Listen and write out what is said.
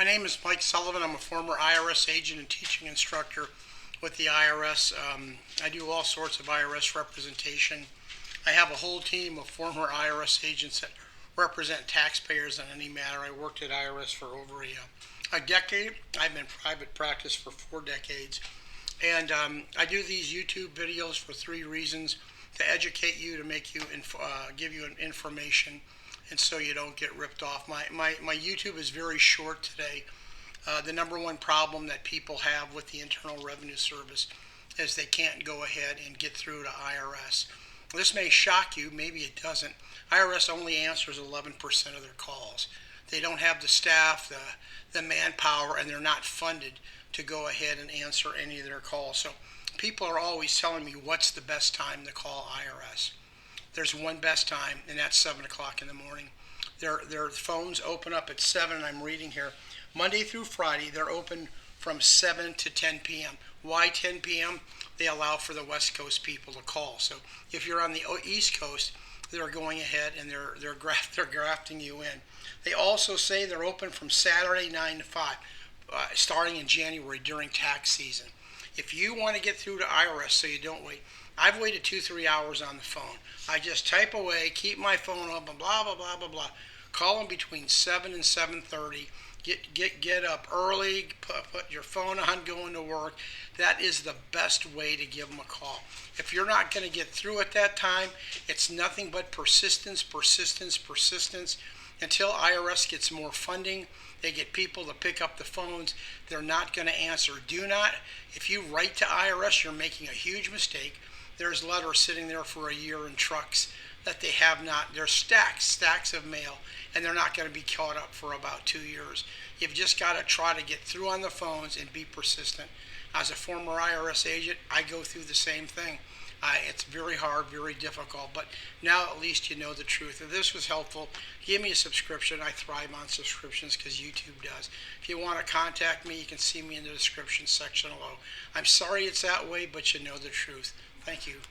name is Mike Sullivan. I'm a former IRS agent and teaching instructor with the IRS. I do all sorts of IRS representation. I have a whole team of former IRS agents that represent taxpayers on any matter. I worked at IRS for over a decade. I've been in private practice for 4 decades. And I do these YouTube videos for 3 reasons: to educate you, to make you, give you information, and so you don't get ripped off. My YouTube is very short today. The number one problem that people have with the Internal Revenue Service is they can't go ahead and get through to IRS. This may shock you, maybe it doesn't. IRS only answers 11% of their calls. They don't have the staff, the manpower, and they're not funded to go ahead and answer any of their calls. So people are always telling me, what's the best time to call IRS? There's one best time, and that's 7 o'clock in the morning. Their phones open up at 7, and I'm reading here. Monday through Friday, they're open from 7 to 10 p.m. Why 10 p.m.? They allow for the West Coast people to call. So if you're on the East Coast, they're going ahead and they're grafting you in. They also say they're open from Saturday 9 to 5, starting in January during tax season. If you want to get through to IRS so you don't wait, I've waited 2-3 hours on the phone. I just type away, keep my phone up, and blah, blah, blah, blah, blah. Call them between 7 and 7:30. Get up early, put your phone on, going to work. That is the best way to give them a call. If you're not going to get through at that time, it's nothing but persistence, persistence, persistence, until IRS gets more funding. They get people to pick up the phones. They're not going to answer. If you write to IRS, you're making a huge mistake. There's letters sitting there for a year in trucks that they have not. They're stacks of mail, and they're not going to be caught up for about 2 years. You've just got to try to get through on the phones and be persistent. As a former IRS agent, I go through the same thing. It's very hard, very difficult, but now at least you know the truth. If this was helpful, give me a subscription. I thrive on subscriptions because YouTube does. If you want to contact me, you can see me in the description section below. I'm sorry it's that way, but you know the truth. Thank you.